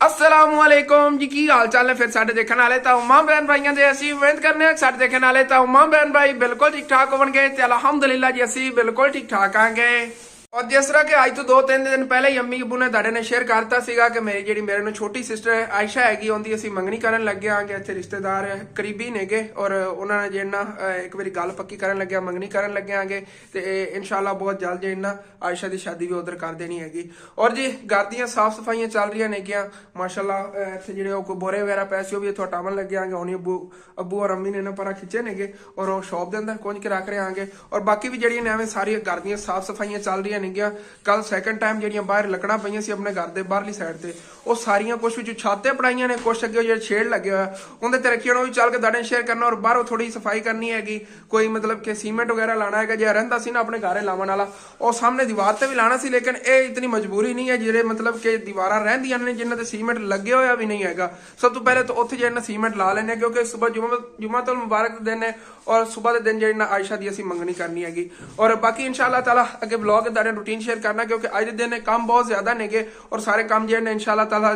असलामुअलैकुम जी की हाल चाल है फिर साडे देखने वाले तो उम्मा बहन भाइयों दे असी उम्मीद करने साडे देखने वाले तो उम्मा बहन भाई बिल्कुल ठीक ठाक होणगे ते अलहमदुलिल्लाह जी असी बिल्कुल ठीक ठाक आंगे। और जिस तरह के अज तो 2-3 दिन पहले ही अम्मी अबू ने तुहाडे ने शेयर करता सीगा कि मेरी जी मेरे ਨੂੰ छोटी सिस्टर आयशा हैगी ਉਹਦੀ ਅਸੀਂ ਮੰਗਣੀ ਕਰਨ ਲੱਗੇ ਆਂਗੇ। ਇੱਥੇ ਰਿਸ਼ਤੇਦਾਰ ਕਰੀਬੀ ਨੇਗੇ और ਉਹਨਾਂ ਨੇ ਜਿਹੜਾ ਇੱਕ ਵਾਰੀ ਗੱਲ ਪੱਕੀ ਕਰਨ ਲੱਗਿਆ ਮੰਗਣੀ ਕਰਨ ਲੱਗੇ ਆਂਗੇ ਤੇ ਇਨਸ਼ਾਅੱਲਾ ਬਹੁਤ ਜਲਦ ਜਿਹੜਾ ਆਇਸ਼ਾ ਦੀ ਸ਼ਾਦੀ ਵੀ ਉਧਰ ਕਰ ਦੇਣੀ ਹੈਗੀ। और जी घर ਦੀਆਂ ਸਾਫ ਸਫਾਈਆਂ ਚੱਲ ਰਹੀਆਂ ਨੇਗੀਆਂ ਮਾਸ਼ਾਅੱਲਾ। ਇੱਥੇ ਜਿਹੜੇ ਉਹ ਕੋਈ ਬੋਰੇ ਵਗੈਰਾ ਪਏ ਸੀ ਉਹ ਵੀ ਇੱਥੋਂ ਹਟਾਉਣ ਲੱਗੇ ਆਂਗੇ। ਉਹਨੀ ਅੱਬੂ ਔਰ ਅੰਮੀ ਨੇ ਇਹਨਾਂ ਪਰਾਂ ਖਿੱਚੇ ਨੇਗੇ और ਉਹ ਸ਼ੌਪ ਦੇ ਅੰਦਰ ਕੁੰਝ ਕੇ ਰੱਖ ਰਹੇ ਆਂਗੇ। और ਬਾਕੀ ਵੀ ਜਿਹੜੀਆਂ ਨੇ ਐਵੇਂ ਸਾਰੀਆਂ ਘਰ ਦੀਆਂ ਸਾਫ ਸਫਾਈਆਂ ਚੱਲ ਰਹੀਆਂ ਨੇਗੀਆਂ। ਕੱਲ ਸੈਕੰਡ ਟਾਈਮ ਜਿਹੜੀਆਂ ਬਾਹਰ ਲੱਕੜਾਂ ਪਈਆਂ ਸੀ ਆਪਣੇ ਘਰ ਦੇ ਬਾਹਰਲੀ ਸਾਈਡ ਤੇ ਉਹ ਸਾਰੀਆਂ ਕੁਛ ਵਿੱਚ ਛੱਤ ਤੇ ਪੜਾਈਆਂ ਨੇ ਕੁਛ ਅੱਗੇ ਜਿਹੜਾ ਛੇੜ ਲੱਗਿਆ ਹੋਇਆ ਉਹਦੇ ਤੇ ਰੱਖੀ ਉਹ ਵੀ ਚੱਲ ਕੇ ਤੁਹਾਡੇ ਸ਼ੇਅਰ ਕਰਨਾ। और ਬਾਹਰੋਂ ਥੋੜੀ ਸਫਾਈ ਕਰਨੀ ਹੈਗੀ ਕੋਈ मतलब ਕਿ ਸੀਮੈਂਟ ਵਗੈਰਾ ਲਾਣਾ ਹੈਗਾ ਜੇ ਰਹਿੰਦਾ ਸੀ ਨਾ ਆਪਣੇ ਘਰੇ ਲਾਉਣ ਵਾਲਾ ਉਹ ਸਾਹਮਣੇ ਦੀਵਾਰ ਤੇ ਵੀ ਲਾਣਾ ਸੀ। ਲੇਕਿਨ ਇਹ ਇਤਨੀ ਮਜਬੂਰੀ ਨਹੀਂ ਹੈ ਜਿਹੜੇ मतलब ਕਿ ਦੀਵਾਰਾਂ ਰਹਿੰਦੀਆਂ ਨੇ ਜਿਨ੍ਹਾਂ ਤੇ ਸੀਮੈਂਟ ਲੱਗੇ ਹੋਇਆ ਵੀ ਨਹੀਂ ਹੈਗਾ। ਸਭ ਤੋਂ ਪਹਿਲੇ ਤਾਂ ਉੱਥੇ ਜਿਹੜਾ ਸੀਮੈਂਟ ਲਾ ਲੈਣੇ ਕਿਉਂਕਿ ਸਵੇਰ ਜੁਮਾਤੁਲ ਮੁਬਾਰਕ ਦੇ ਦਿਨ ਹੈ और सुबह के दिन जो आयशा की असी मंगनी करनी हैगी। और बाकी इंशाअल्लाह ताला अगे ब्लॉग तुहाडे रूटीन शेयर करना क्योंकि अज के दिन काम बहुत ज्यादा नेगे और सारे काम जो इंशाअल्लाह ताला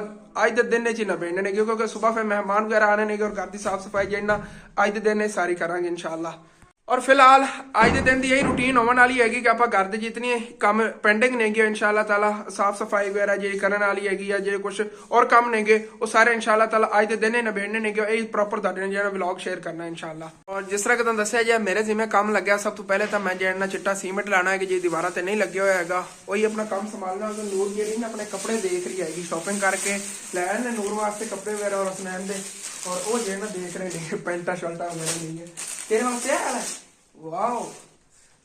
अज के दिन ही नबेड़ने ने क्योंकि सुबह फिर मेहमान वगैरह आने नेगे और घर की साफ सफाई जो अज के दिन सारी करांगे इंशाअल्लाह। और फिलहाल अज के दिन की यही रूटीन होने वाली हैगी कि आप घर के जितनी काम पेंडिंग नेगे इंशाअल्लाह ताला साफ सफाई वगैरह जी करने वाली हैगी या जो कुछ और काम नेगे वो सारे इंशाअल्लाह ताला अज के दिन ही नबेड़ने नेगे यही प्रॉपर तुहाडे नाल व्लॉग शेयर करना इंशाअल्लाह। और जिस तरह कि तुहानूं दस्सिया जी मेरे जिम्मे काम लग्या सब तो पहले तो मैं जो चिट्टा सीमेंट लाना है कि जी दीवारां ते नहीं लगे हुआ हैगा वही अपना काम संभालना। नूर जी ना अपने कपड़े देख रही हैगी शॉपिंग करके लैन ने नूर वास्ते कपड़े वगैरह और स्नैन दे और वो जो देख रहे हैं पैंटा शर्टा वगैरह नहीं है तेरे वास्ते है। वाओ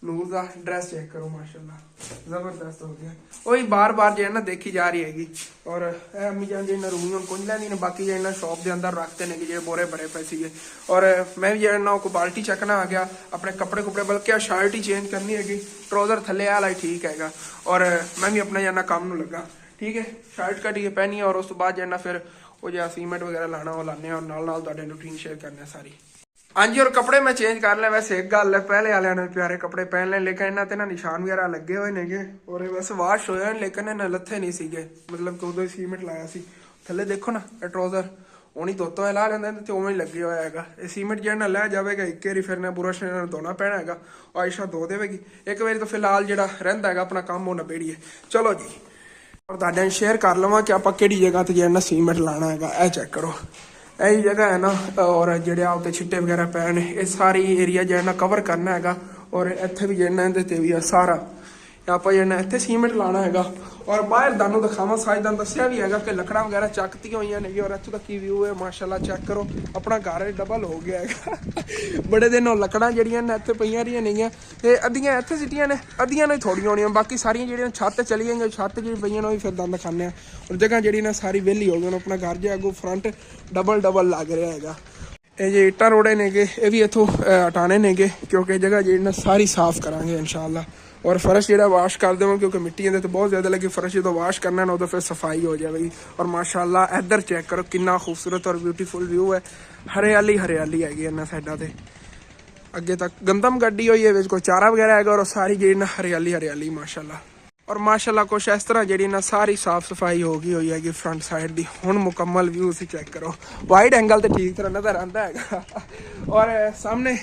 नूर का ड्रेस चेक करो माशाल्लाह जबरदस्त हो गया वही बार बार जो है ना देखी जा रही हैगी। और अम्मी जान जो रूमियों कुछ लैंदी ने बाकी जो शॉप के अंदर रखते हैं जो बोरे बड़े पे सीगे। और मैं भी जो को बाल्टी चकना आ गया अपने कपड़े कुपड़े बल्कि शर्ट ही चेंज करनी हैगी ट्राउजर थले वाला ही ठीक हैगा। और मैं भी अपना जो काम नूं लगा ठीक है शर्ट कटिए पहनी और उस तो बाद जो फिर वो जो सीमेंट वगैरह लाना वो लाने और नाल तुहाडे रूटीन शेयर करने सारी। हाँ जी और कपड़े मैं चेंज कर लिया। वैसे एक गल है पहले वाले ने प्यारे कपड़े पहन ले लेकिन इन्होंने ना निशान वगैरह लगे हुए नेगे और वैसे वाश होया लेकिन इन्हें लथे नहीं सीगे मतलब कि उदों सीमेंट लाया सी थले देखो ना ट्राउजर उन्हीं धोतों ला लेंदे ते उवें ही लगे होया हैगा। सीमेंट जिहड़ा लै जावेगा एक बारी फिर बुरश धोना पैना हैगा आयशा धो देवेगी एक बारी तो फिलहाल जिहड़ा रहिंदा हैगा अपना काम वो नबेड़िए चलो जी। और तुहाडे शेयर कर लवां कि आपां किहड़ी जगह ते जिहड़ा सीमेंट लाना हैगा ए चेक करो यही जगह है ना। और जेडे उत्ते छिट्टे वगैरह पे ने ये सारी एरिया जो है ना कवर करना हैगा। और इत्थे भी जेना इहदे ते भी सारा आपां जेना इत्थे सीमेंट लाना हैगा। और बाहर तुहानूं दिखावां साइडां दस्सिया भी हैगा कि लकड़ां वगैरह चकतियां होईयां ने और इत्थों दा की व्यू है माशाल्लाह चेक करो अपना घर डबल हो गया हैगा। बड़े दिन लकड़ां जेहड़ियां ने इत्थे पईयां रहियां नेगियां ते अद्धियां इत्थे सिटियां ने अद्धियां ने थोड़ियां होणियां बाकी सारियां जेहड़ियां छत चली गईयां छत जेहड़ी पईयां ने फिर दंद खाने और जगह जेहड़ी ना सारी वेली हो गई अपना घर जो अगों फ्रंट डबल लग रहा हैगा। ये जो इट्टा रोड़े नेगे ये भी इत्थों हटाने नेगे क्योंकि जगह जी ना सारी साफ करांगे इंशाअल्लाह। और फर्श जो वाश कर देव क्योंकि मिट्टी तो बहुत ज़्यादा लगी फर्श जो वाश करना ना उदों फिर सफाई हो जाएगी। और माशाल्लाह इधर चेक करो कितना खूबसूरत और ब्यूटीफुल व्यू है हरियाली हैगी इन्होंने साइडा ते अगे तक गंदम गड्डी हुई है कोई चारा वगैरह हैगा और सारी जी ना हरियाली माशाल्लाह। और माशाल्लाह कुछ इस तरह जी ना सारी साफ सफाई हो गई हुई हैगी फ्रंट साइड की हुण मुकम्मल व्यू से चेक करो वाइड एंगल तो ठीक तरह नजर आता है। और सामने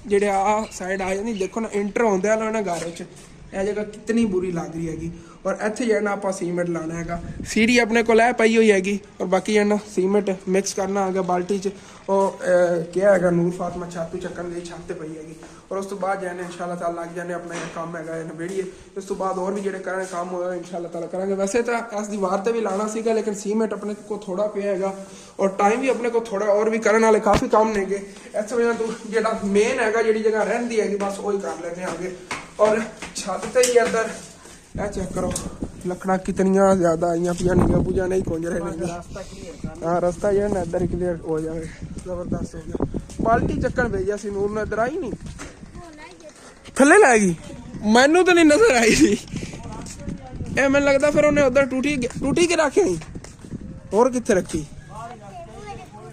जेडे आ साइड आ जाती देखो ना इंटर होंदे वाला ना घर यह जगह कितनी बुरी लग रही हैगी। और इत्थे जो आप सीमेंट लाना हैगा सीढ़ी अपने को लै पई हुई हैगी और बाकी जो सीमेंट मिक्स करना हैगा बाल्टी च क्या है नूर फातमा छत चक्कन गई छत पई हैगी। और उस तो बाद जो इंशाअल्लाह ताला लग जाने अपना काम है नबेड़िए उस तो बाद और भी जो करने काम हो इंशाअल्लाह ताला करांगे। वैसे तो इस दीवार से भी लाना सीगा लेकिन सीमेंट अपने को थोड़ा पे हैगा और टाइम भी अपने को थोड़ा और भी करने वाले काफ़ी काम नेगे इस वजह तो जो मेन हैगा जी जगह रहिंदी हैगी बस वही कर लेने आगे। और छत से ही अंदर यह चेक करो लकड़ा कितनियां ज्यादा आई पिया नहीं पूजा नहीं कुंज रहे हाँ रास्ता जो है इधर क्लियर हो जाए जबरदस्त हो गया। बाल्टी चक्कर भेजा सी नूर ने इधर आई नहीं थले लैगी मैनू तो नहीं नजर आई थी ए मैंने लगता फिर उन्हें उधर टूटी के रखे और कितने रखी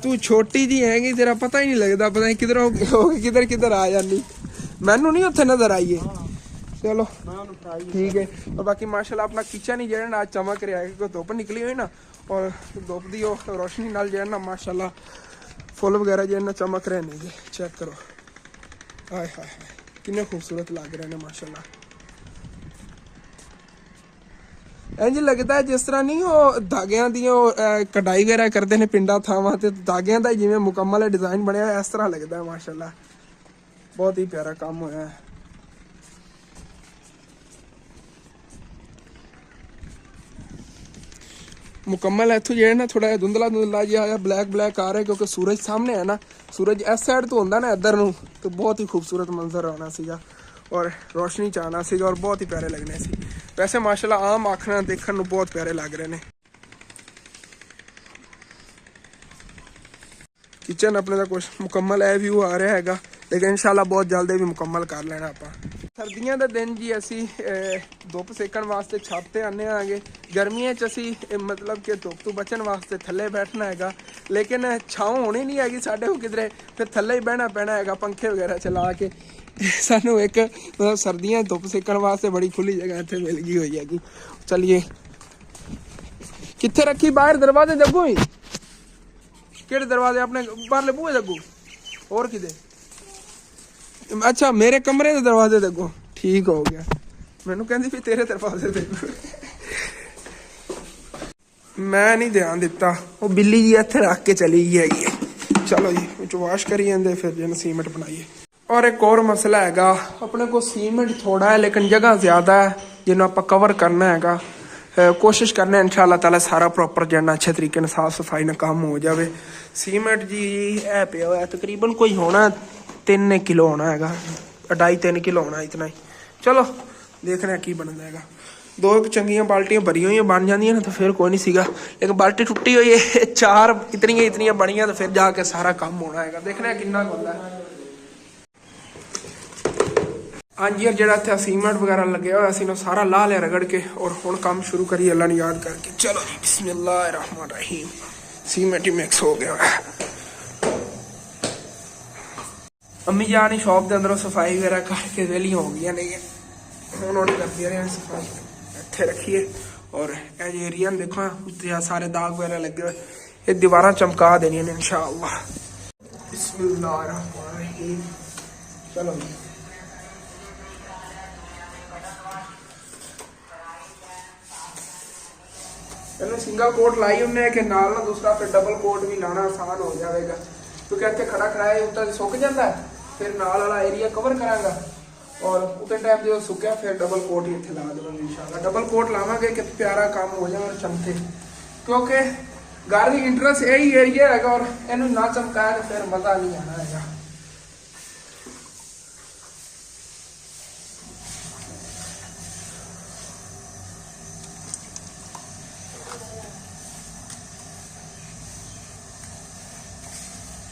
तू छोटी जी हैगी तेरा पता ही नहीं लगता पता नहीं किधर किधर आ जानी मैनू नहीं उत्थे नजर आई है। चलो ठीक है। और बाकी माशाल्लाह अपना किचन ही जो आज चमक रहा है क्योंकि धुप निकली हुई ना ਔਰ ਧੁੱਪ ਦੀ ਉਹ ਰੋਸ਼ਨੀ ਨਾਲ ਜਿਹੜਾ ਨਾ ਮਾਸ਼ਾਅੱਲਾ ਫੁੱਲ ਵਗੈਰਾ ਜਿਹੜਾ ਨਾ ਚਮਕ ਰਹੇ ਨੇ ਜੀ। ਚੈੱਕ ਕਰੋ, ਹਾਏ ਹਾਏ ਹਾਏ ਕਿੰਨੇ ਖੂਬਸੂਰਤ ਲੱਗ ਰਹੇ ਨੇ ਮਾਸ਼ਾਅੱਲਾ। ਇੰਝ ਲੱਗਦਾ ਹੈ ਜਿਸ ਤਰ੍ਹਾਂ ਨਹੀਂ ਉਹ ਧਾਗਿਆਂ ਦੀ ਉਹ ਕਢਾਈ ਵਗੈਰਾ ਕਰਦੇ ਨੇ ਪਿੰਡਾਂ ਥਾਵਾਂ ਤੇ, ਧਾਗਿਆਂ ਦਾ ਜਿਵੇਂ ਮੁਕੰਮਲ ਡਿਜ਼ਾਈਨ ਬਣਿਆ ਇਸ ਤਰ੍ਹਾਂ ਲੱਗਦਾ ਹੈ ਮਾਸ਼ਾਅੱਲਾ। ਬਹੁਤ ਹੀ ਪਿਆਰਾ ਕੰਮ ਹੋਇਆ ਹੈ। ਮੁਕੰਮਲ ਇੱਥੋਂ ਜਿਹੜਾ ਨਾ ਥੋੜਾ ਜਿਹਾ ਧੁੰਦਲਾ ਜਿਹਾ ਬਲੈਕ ਆ ਰਿਹਾ ਕਿਉਂਕਿ ਸੂਰਜ ਸਾਹਮਣੇ ਹੈ ਨਾ। ਸੂਰਜ ਇਸ ਸਾਈਡ ਤੋਂ ਹੁੰਦਾ ਨਾ ਇੱਧਰ ਨੂੰ, ਤੇ ਬਹੁਤ ਹੀ ਖੂਬਸੂਰਤ ਮੰਜ਼ਰ ਆਉਣਾ ਸੀਗਾ ਔਰ ਰੋਸ਼ਨੀ ਚ ਆਉਣਾ ਸੀਗਾ ਔਰ ਬਹੁਤ ਹੀ ਪਿਆਰੇ ਲੱਗਣੇ ਸੀ। ਵੈਸੇ ਮਾਸ਼ਾਅੱਲਾ ਆਮ ਅੱਖ ਨਾਲ ਦੇਖਣ ਨੂੰ ਬਹੁਤ ਪਿਆਰੇ ਲੱਗ ਰਹੇ ਨੇ। ਕਿਚਨ ਆਪਣੇ ਦਾ ਕੁਛ ਮੁਕੰਮਲ ਇਹ ਵਿਊ ਆ ਰਿਹਾ ਹੈਗਾ, ਲੇਕਿਨ ਇਨਸ਼ਾਅੱਲਾ ਬਹੁਤ ਜਲਦੀ ਵੀ ਮੁਕੰਮਲ ਕਰ ਲੈਣਾ ਆਪਾਂ। ਸਰਦੀਆਂ ਦੇ ਦਿਨ ਜੀ ਅਸੀਂ ਧੁੱਪ ਸੇਕਣ ਵਾਸਤੇ ਛੱਤ ਤੇ ਆਉਂਦੇ ਆਂਗੇ। ਗਰਮੀਆਂ 'ਚ ਅਸੀਂ ਮਤਲਬ ਕਿ ਧੁੱਪ ਤੋਂ ਬਚਣ ਵਾਸਤੇ ਥੱਲੇ ਬੈਠਣਾ ਹੈਗਾ, ਲੇਕਿਨ ਛਾਂ ਹੋਣੀ ਨਹੀਂ ਹੈਗੀ ਸਾਡੇ ਕੋਲ ਕਿਧਰੇ, ਫਿਰ ਥੱਲੇ ਹੀ ਬਹਿਣਾ ਪੈਣਾ ਹੈਗਾ ਪੰਖੇ ਵਗੈਰਾ ਚਲਾ ਕੇ। ਸਾਨੂੰ ਇੱਕ ਮਤਲਬ ਸਰਦੀਆਂ ਧੁੱਪ ਸੇਕਣ ਵਾਸਤੇ ਬੜੀ ਖੁੱਲੀ ਜਗ੍ਹਾ ਇੱਥੇ ਮਿਲ ਗਈ ਹੋਈ ਹੈਗੀ। ਚਲਿਏ ਕਿੱਥੇ ਰੱਖੀ ਬਾਹਰ ਦਰਵਾਜ਼ੇ ਜੱਗੂ ਹੀ, ਕਿਹੜੇ ਦਰਵਾਜ਼ੇ ਆਪਣੇ ਬਾਹਰਲੇ ਬੂਹੇ ਜੱਗੂ ਹੋਰ ਕਿਤੇ? ਅੱਛਾ ਮੇਰੇ ਕਮਰੇ ਦੇ ਦਰਵਾਜ਼ੇ ਦੇ ਅੱਗੋਂ, ਠੀਕ ਹੋ ਗਿਆ। ਮੈਨੂੰ ਕਹਿੰਦੀ ਵੀ ਤੇਰੇ ਦਰਵਾਜ਼ੇ ਦੇ। ਮੈਂ ਨਹੀਂ ਧਿਆਨ ਦਿੱਤਾ, ਉਹ ਬਿੱਲੀ ਜੀ ਇੱਥੇ ਰੱਖ ਕੇ ਚਲੀ ਗਈ ਹੈਗੀ ਹੈ। ਚਲੋ ਜੀ ਵਿੱਚ ਵਾਸ਼ ਕਰੀ ਜਾਂਦੇ ਫਿਰ ਜਿਹਨੂੰ ਸੀਮੈਂਟ ਬਣਾਈਏ। ਔਰ ਇੱਕ ਹੋਰ ਮਸਲਾ ਹੈਗਾ, ਆਪਣੇ ਕੋਲ ਸੀਮੈਂਟ ਥੋੜਾ ਹੈ ਲੇਕਿਨ ਜਗ੍ਹਾ ਜ਼ਿਆਦਾ ਹੈ ਜਿਹਨੂੰ ਆਪਾਂ ਕਵਰ ਕਰਨਾ ਹੈਗਾ। ਕੋਸ਼ਿਸ਼ ਕਰਨਾ ਇਨਸ਼ਾਅੱਲਾ ਤਾਲਾ ਸਾਰਾ ਪ੍ਰੋਪਰ ਜਿਹੜਾ ਅੱਛੇ ਤਰੀਕੇ ਨਾਲ ਸਾਫ਼ ਸਫਾਈ ਨਾਲ ਕੰਮ ਹੋ ਜਾਵੇ। ਸੀਮੈਂਟ ਜੀ ਇਹ ਪਿਆ ਹੋਇਆ ਤਕਰੀਬਨ ਕੋਈ ਹੋਣਾ 3 ਕਿਲੋ ਹੋਣਾ ਹੈਗਾ, 2.5-3 ਕਿਲੋ ਹੋਣਾ ਇਤਨਾ ਹੀ। ਚਲੋ ਦੇਖਣਾ ਕੀ ਬਣਦਾ ਹੈਗਾ। 2 ਚੰਗੀਆਂ ਬਾਲਟੀਆਂ ਭਰੀਆਂ ਹੋਈਆਂ ਬਣ ਜਾਂਦੀਆਂ ਨੇ ਤਾਂ ਫਿਰ ਕੋਈ ਨਹੀਂ ਸੀਗਾ, ਇੱਕ ਬਾਲਟੀ ਟੁੱਟੀ ਹੋਈ ਹੈ, 4 ਇਤਨੀਆਂ ਬਣੀਆਂ ਤਾਂ ਫਿਰ ਜਾ ਕੇ ਸਾਰਾ ਕੰਮ ਹੋਣਾ ਹੈਗਾ। ਦੇਖਣਾ ਕਿੰਨਾ ਹੁੰਦਾ ਹੈ। ਹਾਂਜੀ ਯਾਰ ਜਿਹੜਾ ਇੱਥੇ ਸੀਮੈਂਟ ਵਗੈਰਾ ਲੱਗਿਆ ਹੋਇਆ ਸੀ ਨਾ ਸਾਰਾ ਲਾ ਲਿਆ ਰਗੜ ਕੇ, ਔਰ ਹੁਣ ਕੰਮ ਸ਼ੁਰੂ ਕਰੀਏ ਅੱਲਾ ਨੂੰ ਯਾਦ ਕਰਕੇ। ਚਲੋ ਜੀ ਬਿਸਮਿल्लाह रहमान रहीम। सीमेंट ही मिक्स हो गया है। अम्मी जान शॉप के अंदरों सफाई वगैरह करके वेली हो गई ने, हूँ करती रहे सफाई इतने रखिए। और ये एरिया देखो उत्ते सारे दाग वगैरह लगे हुए, ये दीवार चमका देनी ने इंशाअल्लाह। बिस्मिल्लाह रहमान रहीम। चलो जी सिंगल कोट लाई हमने कि नाल ना दूसरा फिर डबल कोट भी लाना आसान हो जाएगा, क्योंकि इतने खड़ा खड़ा है उत्तर सुक जाता है, फिर नाल वाला एरिया कवर करांगा और उतने टाइम जो सुक्या फिर डबल कोट ही इतने ला देंगे इंशाल्लाह। डबल कोट लावांगे कि प्यारा काम हो जाए और चमके, क्योंकि घर की इंटरेस्ट यही एरिया है और इन्हू ना चमकाया तो फिर मजा नहीं आना है।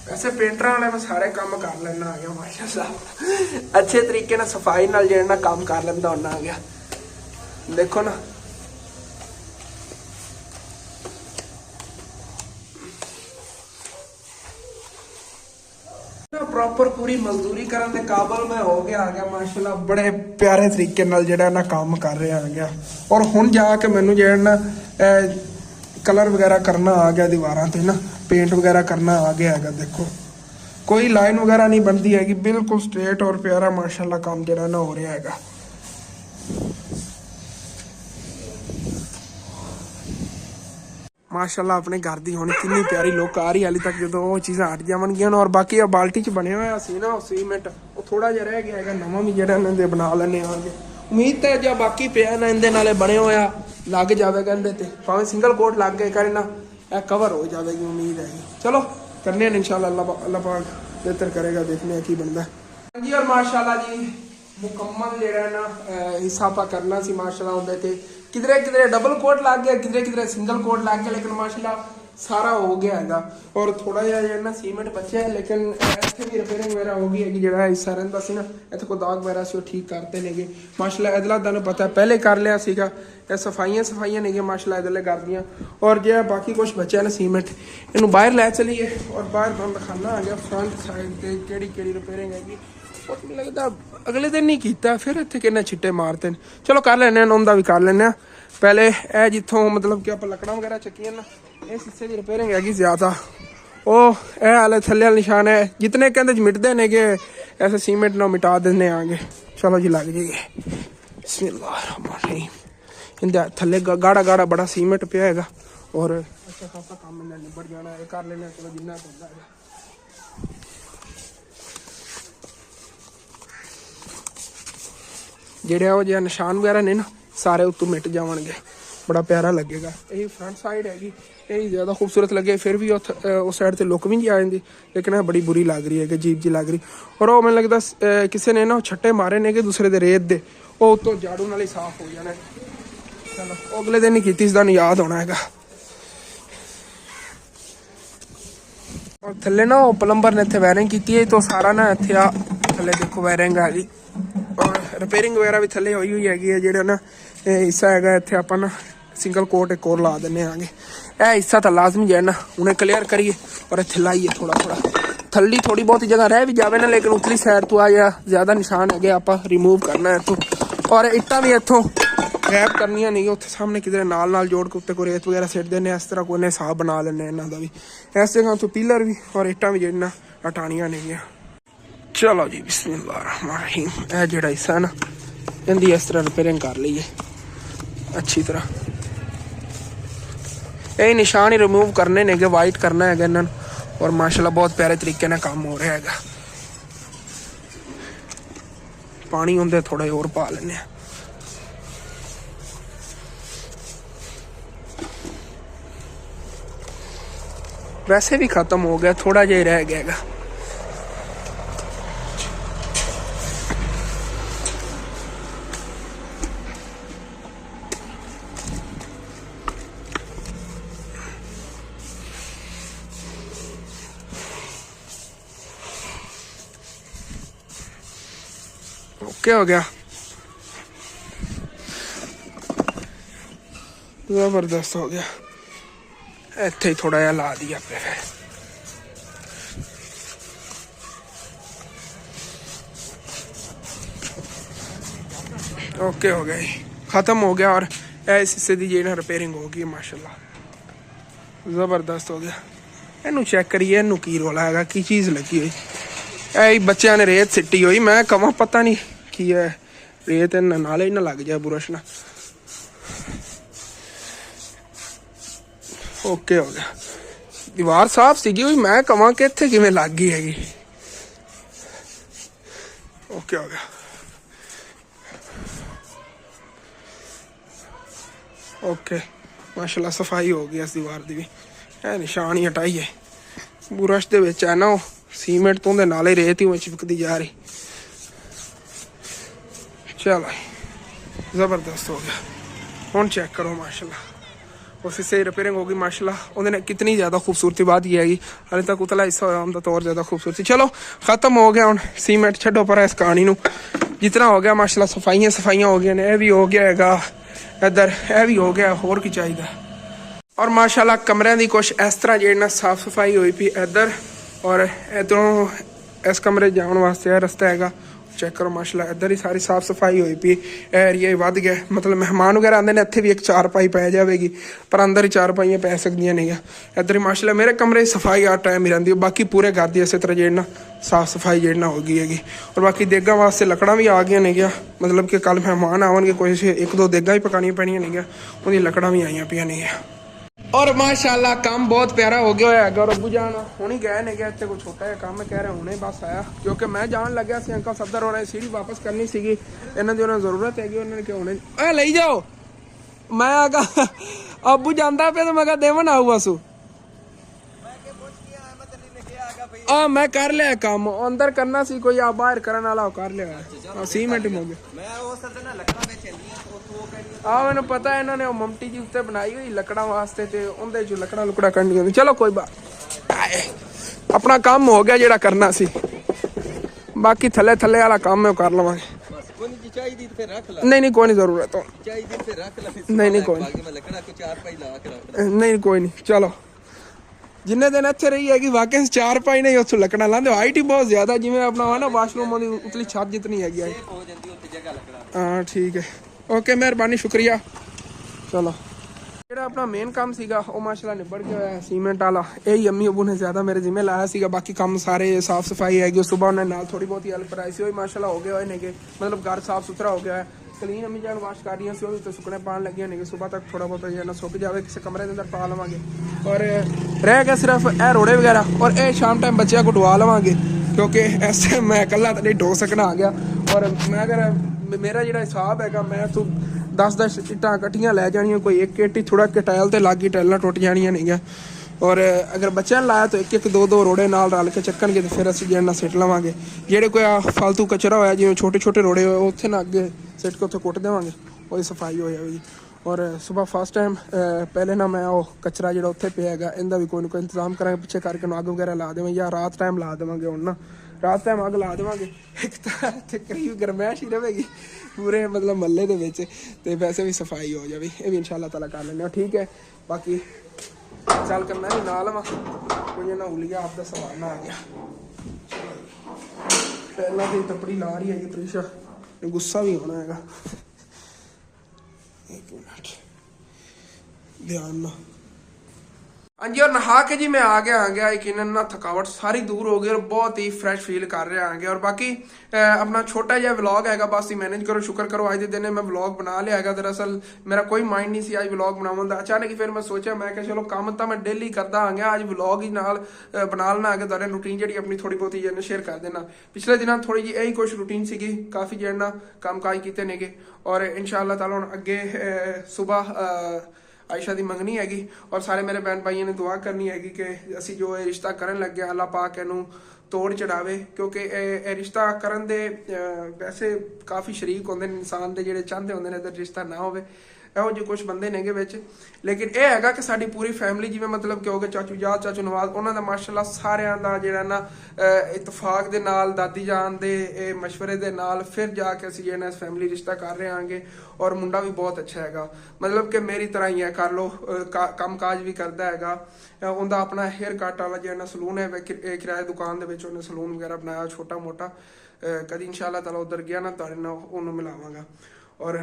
वैसे पेंटर वाले मैं सारे काम कर लेना आ गया माशाल्लाह, अच्छे तरीके ना सफाई नाल जेना काम कर लेंदा होना आ गया। देखो ना प्रॉपर पूरी मजदूरी करने के काबल मैं हो गया आ गया माशाल्लाह। बड़े प्यारे तरीके नाल जेड़ा ना काम कर रहा आ गया। और हुण जाके मैनू जेड़ा ना कलर वगैरह करना आ गया, दीवारां ते ना पेंट वगैरह करना आ गया है। देखो कोई लाइन वगैरह नहीं बनती है, बिल्कुल स्ट्रेट और प्यारा माशाल्लाह काम जेड़ा ना हो रहा है। माशाल्लाह अपने घर की होनी कितनी प्यारी लुक आ रही हाली तक, जो वो चीज़ां हट जावनगियां। और बाकी बाल्टी च बने हुआ सी ना सीमेंट, वो थोड़ा जिहा रह गया है, नवां भी जेड़ा इन्हां दे बना लैने आगे। उम्मीद है जो बाकी पिया ना इहदे नाले बने होया लग जाएगा इहदे ते, भावें सिंगल कोट लग गए करे ना यह कवर हो जाएगी, उम्मीद है। चलो करने हैं इंशाल्लाह, अल्लाह पाक बेहतर करेगा, देखने हैं की बनता है जी। और माशाल्लाह जी मुकम्मल जेड़ा ना हिस्सा आपा करना सी माशाल्लाह उहदे ते किधरे किधरे डबल कोट लग गया, किधरे किधरे सिंगल कोट लग गया, लेकिन माशाल्लाह सारा हो गया है। और थोड़ा जिहा ना सीमेंट बचा है, लेकिन इत्थे भी रिपेयरिंग वगैरह हो गई है कि जिहड़ा हिस्सा रहिंदा सी ना इत्थे कोई दाग वगैरह सी ठीक करते नेगे माशाल्लाह। इधला तुहानूं पता है पहले कर लिया सीगा, सफाइयां नेगे माशाल्लाह इधरले कर दियां। और जो बाकी कुछ बचा ना सीमेंट इनू बाहर लै चलीए और बाहर तुहानूं दिखाना आ गया फ्रंट साइड ते केड़ी रिपेयरिंग हैगी। और मैनूं लगदा अगले दिन नहीं कीता, फिर इत्थे किन्ने छिट्टे मारते हैं। चलो कर लैने उनका भी कर लैने ਪਹਿਲੇ ਇਹ ਜਿੱਥੋਂ ਮਤਲਬ ਕਿ ਆਪਾਂ ਲੱਕੜਾਂ ਵਗੈਰਾ ਚੱਕੀਆਂ ਨਾ, ਇਸ ਹਿੱਸੇ ਦੀ ਰਿਪੇਅਰਿੰਗ ਹੈਗੀ ਜ਼ਿਆਦਾ। ਉਹ ਇਹ ਹਾਲੇ ਥੱਲੇ ਵਾਲਾ ਨਿਸ਼ਾਨ ਹੈ, ਜਿਤਨੇ ਕਹਿੰਦੇ ਚ ਮਿਟਦੇ ਨੇ ਕਿ ਐਸੇ ਸੀਮੈਂਟ ਨਾਲ ਮਿਟਾ ਦਿੰਦੇ ਆਗੇ। ਚਲੋ ਜੀ ਲੱਗ ਜਾਈਏ। ਬਿਸਮਿल्लाह। ਇਹਦੇ ਥੱਲੇ ਗਾੜਾ ਗਾੜਾ ਬੜਾ ਸੀਮੈਂਟ ਪਿਆ ਹੈਗਾ ਔਰ ਅੱਛਾ ਖਾਸਾ ਕੰਮ ਇਹਨਾਂ ਨਿਬੜ ਜਾਣਾ ਹੈ। ਕਰ ਲੈਣਾ ਚਲੋ ਜਿੰਨਾ ਹੁੰਦਾ ਹੈਗਾ। ਜਿਹੜੇ ਉਹ ਜਿਹੇ ਨਿਸ਼ਾਨ ਵਗੈਰਾ ਨੇ ਨਾ ਸਾਰੇ ਉੱਤੋਂ ਮਿਟ ਜਾਣਗੇ, ਬੜਾ ਪਿਆਰਾ ਲੱਗੇਗਾ। ਇਹ ਫਰੰਟ ਸਾਈਡ ਹੈਗੀ, ਇਹ ਜ਼ਿਆਦਾ ਖੂਬਸੂਰਤ ਲੱਗੇ। ਫਿਰ ਵੀ ਉਸ ਸਾਈਡ ਤੇ ਲੁੱਕ ਵੀ ਨਹੀਂ ਆ ਜਾਂਦੀ, ਲੇਕਿਨ ਇਹ ਬੜੀ ਬੁਰੀ ਲੱਗ ਰਹੀ ਹੈ ਕਿ ਅਜੀਬ ਜੀ ਲੱਗ ਰਹੀ। ਔਰ ਉਹ ਮੈਨੂੰ ਲੱਗਦਾ ਕਿਸੇ ਨੇ ਨਾ ਛੱਟੇ ਮਾਰੇ ਨੇ ਕਿ ਦੂਸਰੇ ਦੇ ਰੇਤ ਦੇ, ਉਹ ਉੱਤੋਂ ਝਾੜੂ ਨਾਲ ਹੀ ਸਾਫ਼ ਹੋ ਜਾਣਾ। ਚਲੋ ਉਹ ਅਗਲੇ ਦਿਨ ਹੀ ਕੀਤੀ, ਇਸ ਦਾ ਨਹੀਂ ਯਾਦ ਹੋਣਾ ਹੈਗਾ। ਔਰ ਥੱਲੇ ਨਾ ਉਹ ਪਲੰਬਰ ਨੇ ਇੱਥੇ ਵਾਇਰਿੰਗ ਕੀਤੀ ਹੈ, ਤਾਂ ਸਾਰਾ ਨਾ ਇੱਥੇ ਆ ਥੱਲੇ ਦੇਖੋ ਵਾਇਰਿੰਗ ਆ ਗਈ। ਔਰ ਰਿਪੇਅਰਿੰਗ ਵਗੈਰਾ ਵੀ ਥੱਲੇ ਹੋਈ ਹੈਗੀ ਹੈ। ਜਿਹੜਾ ਨਾ ਇਹ ਹਿੱਸਾ ਹੈਗਾ ਇੱਥੇ ਆਪਾਂ ਨਾ ਸਿੰਗਲ ਕੋਟ ਇੱਕ ਹੋਰ ਲਾ ਦਿੰਦੇ ਆਂਗੇ। ਇਹ ਹਿੱਸਾ ਤਾਂ ਲਾਜ਼ਮੀ ਹੈ ਨਾ, ਹੁਣੇ ਕਲੀਅਰ ਕਰੀਏ ਔਰ ਇੱਥੇ ਲਾਈਏ ਥੋੜਾ ਥੋੜਾ। ਥੱਲੀ ਥੋੜੀ ਬਹੁਤ ਜਗ੍ਹਾ ਰਹਿ ਵੀ ਜਾਵੇ ਨਾ, ਲੇਕਿਨ ਉਤਲੀ ਸਾਈਡ ਤੋਂ ਆ ਗਿਆ ਜ਼ਿਆਦਾ ਨਿਸ਼ਾਨ ਹੈਗੇ, ਆਪਾਂ ਰਿਮੂਵ ਕਰਨਾ ਇੱਥੋਂ। ਔਰ ਇੱਟਾਂ ਵੀ ਇੱਥੋਂ ਗੈਪ ਕਰਨੀਆਂ ਨਹੀਂ, ਉੱਥੇ ਸਾਹਮਣੇ ਕਿਧਰੇ ਨਾਲ ਜੋੜ ਕੇ ਉੱਤੇ ਕੋਈ ਰੇਤ ਵਗੈਰਾ ਸਿੱਟ ਦਿੰਦੇ, ਇਸ ਤਰ੍ਹਾਂ ਕੋਈ ਹਿਸਾਬ ਬਣਾ ਲੈਂਦੇ ਇਹਨਾਂ ਦਾ ਵੀ। ਇਸ ਜਗ੍ਹਾ ਤੋਂ ਪਿਲਰ ਵੀ ਔਰ ਇੱਟਾਂ ਵੀ ਜਿਹੜੀਆਂ ਹਟਾਉਣੀਆਂ ਨਹੀਂ ਆ। ਚਲੋ ਜੀ ਬਿਸਮਿल्लाह रहमान रहीम। ਇਹ ਜਿਹੜਾ ਹਿੱਸਾ ਨਾ ਇਹਦੀ ਇਸ ਤਰ੍ਹਾਂ ਰਿਪੇਅਰਿੰਗ ਕਰ ਲਈਏ ਅੱਛੀ ਤਰ੍ਹਾਂ। ਇਹ ਨਿਸ਼ਾਨ ਹੀ ਰਿਮੂਵ ਕਰਨੇ ਨੇ ਕਿ ਵਾਈਟ ਕਰਨਾ ਹੈਗਾ ਇਹਨਾਂ ਨੂੰ। ਔਰ ਮਾਸ਼ਾਅੱਲਾ ਬਹੁਤ ਪਿਆਰੇ ਤਰੀਕੇ ਨਾਲ ਕੰਮ ਹੋ ਰਿਹਾ ਹੈਗਾ। ਪਾਣੀ ਹੁੰਦੇ ਥੋੜਾ ਹੋਰ ਪਾ ਲੈਂਦੇ ਆ। ਵੈਸੇ ਵੀ ਖਤਮ ਹੋ ਗਿਆ, ਥੋੜਾ ਜਿਹਾ ਰਹਿ ਗਿਆ ਹੈਗਾ। ओके हो गया, जबरदस्त हो गया। ਇੱਥੇ ਥੋੜਾ ਜਿਹਾ ਲਾ ਦਿਆ ਆਪਣੇ ਫਿਰ। ओके हो गया, ख़त्म हो गया। और इस हिस्से की जी रिपेयरिंग हो गई माशाल्लाह, ज़बरदस्त हो गया। इनू चेक करिए, इनू की रोला है, की चीज़ लगी हुई। ऐ बच्चों ने रेत सिट्टी हुई, मैं कमा पता नहीं की है, रेत नाले ही ना लग जाए बुरश ना। ओके हो गया, दीवार साफ सीगी हुई, मैं कमा कि इत्थे किवें लग गई हैगी। ओके हो गया, ओके माशाल्लाह सफाई हो गई इस दीवार की भी। निशान ही हटाई है, बुरश दे विच है ना सीमेंट तो नाले रेत ही चिपकती जा रही। चलो ज़बरदस्त हो गया। हुण चेक करो माशाल्लाह, उस से रिपेयरिंग होगी माशाल्लाह। उन्होंने कितनी ज़्यादा खूबसूरती बात की हैगी, हाले तक उतला हिस्सा होया उनका तो और ज़्यादा खूबसूरती। चलो ख़त्म हो गया, हुण सीमेंट छड्डो पर इस कहानी नूं। जितना हो गया माशाल्लाह सफाइयां हो गई ने। यह भी हो गया हैगा इधर, यह भी हो गया, होर की चाहिए। और माशाल्लाह कमरियां दी कुछ इस तरह जेना साफ सफाई हुई पी इधर, और इधरों इस कमरे जाने वास्ते रस्ता हैगा। चेक करो माशाल्लाह, इधर ही सारी साफ सफाई हुई पी। एरिया वध गया, मतलब मेहमान वगैरह आते हैं, इत्थे भी एक चारपाई पै जाएगी, पर अंदर ही चारपाइयां पै सकदियां नहीं। इधर ही माशाल्लाह मेरे कमरे सफाई हर टाइम ही रही है। बाकी पूरे घर की इस तरह जेना साफ सफाई जेना हो गई हैगी। और बाकी देगा वास्ते लकड़ा भी आ गई नहीं, मतलब कि कल मेहमान आवेंगे, कुछ एक दो देगा ही पकानी पैनियां नहीं, उनकी लकड़ा भी आईयां पियां नहीं। और माशाल्लाह काम बहुत प्यारा हो गया है। और अबू जान हुणे गए ने, इतने कोई छोटा जिहा काम कह रहे हुणे बस आया, क्योंकि मैं जान लग्या सी अंकल सफदर होना सीढ़ी वापस करनी सी, इन्हां दी उन्हां जरूरत हैगी, उन्होंने कि हुणे ए लई जाओ। मैं आगा अबू जांदा पे तो मैं कहा देवन आऊगा सू। मैं कर लिया काम, अंदर करना सी कोई, आ बाहर करने वाला कर लिया। सीमेंट हो गया, मैंने पता है इन्होंने ममटी जी उत्ते बनाई हुई लकड़ा वास्ते, ते उनदे जो लकड़ा लुकड़ा करनी। चलो कोई बात, अपना काम हो गया जेड़ा करना सी, बाकी थले थले वाला काम है कर लवांगे। नहीं कोई नहीं जरूरत हो, नहीं कोई नहीं कोई नहीं। चलो जिन्ने दिन इत्थे रही हैगी वाकई चार पाई नहीं उत्थों लकड़ा लांदे। हाइट ही बहुत ज्यादा, जिवें अपना ना वाशरूम दी उतली छत जितनी हैगी। हाँ ठीक है, ओके मेहरबानी शुक्रिया। ਚਲੋ ਜਿਹੜਾ ਆਪਣਾ ਮੇਨ ਕੰਮ ਸੀਗਾ ਉਹ ਮਾਸ਼ਾਅੱਲਾ ਨਿਬੜ ਗਿਆ ਹੋਇਆ ਸੀਮੈਂਟ ਵਾਲਾ। ਇਹ ਹੀ ਅੰਮੀ ਅਬੂ ਨੇ ਜ਼ਿਆਦਾ ਮੇਰੇ ਜ਼ਿੰਮੇ ਲਾਇਆ ਸੀਗਾ, ਬਾਕੀ ਕੰਮ ਸਾਰੇ ਸਾਫ ਸਫਾਈ ਹੈਗੀ। ਸੁਬਾਹ ਉਹਨੇ ਨਾਲ ਥੋੜੀ ਬਹੁਤੀ ਹੈਲਪ ਕਰਾਈ ਸੀ, ਉਹ ਮਾਸ਼ਾਅੱਲਾ ਹੋ ਗਏ ਹੋਏ ਨੇਗੇ, ਮਤਲਬ ਘਰ ਸਾਫ ਸੁਥਰਾ ਹੋ ਗਿਆ ਹੈ। ਕਲੀਨ ਅੰਮੀ ਜਾਨ ਵਾਸ਼ ਕਰ ਰਹੀਆਂ ਸੀ, ਉਹ ਵੀ ਤਾਂ ਸੁੱਕਣੇ ਪਾਉਣ ਲੱਗੀਆਂ ਨੇਗੇ। ਸੁਬਾਹ ਤੱਕ ਥੋੜਾ ਬਹੁਤਾ ਜਿਹੜਾ ਸੁੱਕ ਜਾਵੇ ਕਿਸੇ ਕਮਰੇ ਦੇ ਅੰਦਰ ਪਾ ਲਵਾਂਗੇ। ਔਰ ਰਹਿ ਗਿਆ ਸਿਰਫ ਇਹ ਰੋੜੇ ਵਗੈਰਾ, ਔਰ ਇਹ ਸ਼ਾਮ ਟਾਈਮ ਬੱਚਿਆਂ ਕੋ ਢਵਾ ਲਵਾਂਗੇ ਕਿਉਂਕਿ ਇਸ ਟਾਈਮ ਮੈਂ ਇਕੱਲਾ ਤਾਂ ਨਹੀਂ ਢੋ ਸਕਣਾ ਆ ਗਿਆ। ਔਰ ਮੈਂ ਅਗਰ ਮੇਰਾ ਜਿਹੜਾ ਹਿਸਾਬ ਹੈਗਾ, ਮੈਂ ਤੂੰ 10-10 ਇੱਟਾਂ ਇਕੱਠੀਆਂ ਲੈ ਜਾਣੀਆਂ, ਕੋਈ ਇੱਕ ਇੱਟ ਹੀ ਥੋੜਾ ਟਾਇਲ ਤੇ ਲੱਗ ਗਈ, ਟਾਇਲਾਂ ਟੁੱਟ ਜਾਣੀਆਂ ਨੇਗੀਆਂ। ਔਰ ਅਗਰ ਬੱਚਿਆਂ ਨੇ ਲਾਇਆ ਤਾਂ ਇੱਕ ਦੋ ਰੋੜੇ ਨਾਲ ਰਲ ਕੇ ਚੱਕਣਗੇ ਤੇ ਫਿਰ ਅਸੀਂ ਜਿਹੜਾ ਸਿੱਟ ਲਵਾਂਗੇ। ਜਿਹੜੇ ਕੋਈ ਫालतू ਕਚਰਾ ਹੋਇਆ ਜਿਵੇਂ ਛੋਟੇ ਰੋੜੇ ਹੋਏ ਉੱਥੇ ਨਾ ਅੱਗੇ ਸਿੱਟ ਕੇ ਉੱਥੇ ਕੁੱਟ ਦੇਵਾਂਗੇ, ਉਹਦੀ ਸਫਾਈ ਹੋ ਜਾਵੇਗੀ। ਔਰ ਸਵੇਰ ਫਸਟ ਟਾਈਮ ਪਹਿਲੇ ਨਾ ਮੈਂ ਉਹ ਕਚਰਾ ਜਿਹੜਾ ਉੱਥੇ ਪਿਆ ਹੈਗਾ ਇਹਦਾ ਵੀ ਕੋਈ ਨਾ ਕੋਈ ਇੰਤਜ਼ਾਮ ਕਰਾਂਗੇ, ਪਿੱਛੇ ਕਰਕੇ ਨੂੰ ਅੱਗ ਵਗੈਰਾ ਲਾ ਦੇਵਾਂਗੇ, ਜਾਂ ਰਾਤ ਟਾਈਮ ਲਾ ਦੇਵਾਂਗੇ। ਹੁਣ ਨਾ ਰਾਤ ਟਾਈਮ ਅੱਗ ਲਾ ਦੇਵਾਂਗੇ, ਇੱਕ ਤਾਂ ਇੱਥੇ ਕਰੀਬ ਗਰਮੈਸ਼ ਹੀ ਰਹੇਗੀ ਪੂਰੇ ਮਤਲਬ ਮਹੱਲੇ ਦੇ ਵਿੱਚ, ਤੇ ਵੈਸੇ ਵੀ ਸਫਾਈ ਹੋ ਜਾਵੇ। ਇਹ ਵੀ ਇਨਸ਼ਾਅੱਲਾ ਤਾਲਾ ਕਰ ਲੈਂਦੇ ਹਾਂ, ਠੀਕ ਹੈ। ਬਾਕੀ ਚੱਲ ਕੇ ਮੈਂ ਵੀ ਨਾਲ ਲਵਾਂ, ਕੋਈ ਨਾ ਹੁਲੀਆ ਆਪ ਦਾ ਸਵਾਲ ਨਾ ਆ ਗਿਆ। ਪਹਿਲਾਂ ਦੀ ਤਪੜੀ ਲਾ ਰਹੀ ਹੈਗੀ ਪ੍ਰੀਸ਼ਾ, ਗੁੱਸਾ ਵੀ ਹੋਣਾ ਹੈਗਾ। एक मिनट ध्यान ना। हाँ जी, और नहा के जी मैं आ गया यकीनन ना थकावट सारी दूर हो गई और बहुत ही फ्रैश फील कर रहे आगे। और बाकी अपना छोटा जिहा व्लॉग हैगा, बस ही मैनेज करो, शुक्र करो अज के दिन मैं व्लॉग बना लिया हैगा। दरअसल मेरा कोई माइंड नहीं सी अज व्लॉग बनाने का, अचानक ही फिर मैं सोचा, मैं क्या चलो काम तो मैं डेली करता आ गया, अज व्लॉग ही नाल बना लेना आगे, तुहाडे रूटीन जी अपनी थोड़ी बहुत जी शेयर कर देना। पिछले दिनों थोड़ी जी यही कुछ रूटीन सी, काफ़ी जो काम काज किए नेगे। और इंशाअल्लाह ताला हुण अगे सुबह आयशा की मंगनी हैगी, और सारे मेरे भैन भाइयों ने दुआ करनी हैगी कि असी जो ये रिश्ता करन लगे अल्लाह पाक इहनूं तोड़ चढ़ावे, क्योंकि ये रिश्ता करन दे वैसे काफ़ी शरीक होंदे ने इंसान दे, जिहड़े चाहते होंदे ने रिश्ता ना होवे, ਇਹੋ ਜਿਹੇ ਕੁਝ ਬੰਦੇ ਨੇਗੇ ਵਿੱਚ। ਲੇਕਿਨ ਇਹ ਹੈਗਾ ਕਿ ਸਾਡੀ ਪੂਰੀ ਫੈਮਿਲੀ ਜਿਵੇਂ ਮਤਲਬ ਕਿ ਹੋ ਗਏ ਚਾਚੂ ਜਾਦ, ਚਾਚੂ ਨਵਾਜ਼, ਉਹਨਾਂ ਦਾ ਮਾਸ਼ਾਅੱਲਾ ਸਾਰਿਆਂ ਦਾ ਜਿਹੜਾ ਨਾ ਇਤਫਾਕ ਦੇ ਨਾਲ, ਦਾਦੀ ਜਾਨ ਦੇ ਇਹ ਮਸ਼ਵਰੇ ਦੇ ਨਾਲ ਫਿਰ ਜਾ ਕੇ ਅਸੀਂ ਜਿਹੜਾ ਇਸ ਫੈਮਿਲੀ ਰਿਸ਼ਤਾ ਕਰ ਰਹੇ ਆਂਗੇ। ਔਰ ਮੁੰਡਾ ਵੀ ਬਹੁਤ ਅੱਛਾ ਹੈਗਾ, ਮਤਲਬ ਕਿ ਮੇਰੀ ਤਰ੍ਹਾਂ ਹੀ ਹੈ, ਕਰ ਲੋ ਕੰਮ ਕਾਜ ਵੀ ਕਰਦਾ ਹੈਗਾ। ਉਹਦਾ ਆਪਣਾ ਹੇਅਰ ਕੱਟ ਵਾਲਾ ਜਿਹੜਾ ਸਲੂਨ ਹੈ, ਕਿਰਾਏ ਦੁਕਾਨ ਦੇ ਵਿੱਚ ਉਹਨੇ ਸਲੂਨ ਵਗੈਰਾ ਬਣਾਇਆ ਛੋਟਾ ਮੋਟਾ। ਕਦੀ ਇਨਸ਼ਾਅੱਲਾ ਤਾਲਾ ਉਧਰ ਗਿਆ ਨਾ ਤੁਹਾਡੇ ਨਾਲ ਉਹਨੂੰ ਮਿਲਾਵਾਂਗਾ। और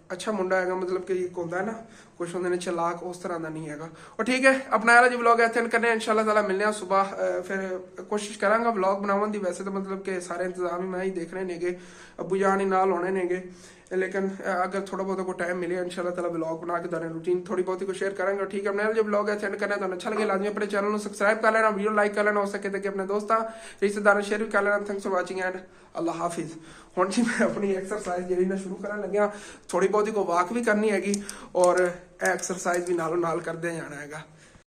अच्छा मुंडा है, मतलब कि एक होंदा है ना कुछ होंदे ने चलाक, उस तरह का नहीं है। और ठीक है, अपना वाला जो व्लॉग है इत्थे करने इंशाअल्लाह ताला मिलने सुबह। फिर कोशिश करांगा व्लॉग बनावन दी, वैसे तो मतलब कि सारे इंतजाम ही मैं ही देखने नेगे, अबू जान ही नाल होने नेगे, लेकिन अगर थोड़ा बहुत को टाइम मिले इंशाअल्लाह ताला व्लॉग बना के दाने रूटीन थोड़ी बहुत को शेयर करेंगे। ठीक है, अपने जो व्लॉग है सेंड करना तो अच्छा लगे लाजमी अपने चैनल को सब्सक्राइब कर लेना, वीडियो लाइक कर लेना, हो सके तो अपने दोस्तों रिश्तेदारों शेयर भी कर लेना। थैंक्स फॉर वाचिंग एंड अल्लाह हाफिज। हुण जी मैं अपनी एक्सरसाइज जी ना शुरू करन लग्या, थोड़ी बहुत को वॉक भी करनी हैगी और एक्सरसाइज भी नालों नाल करते जाना हैगा।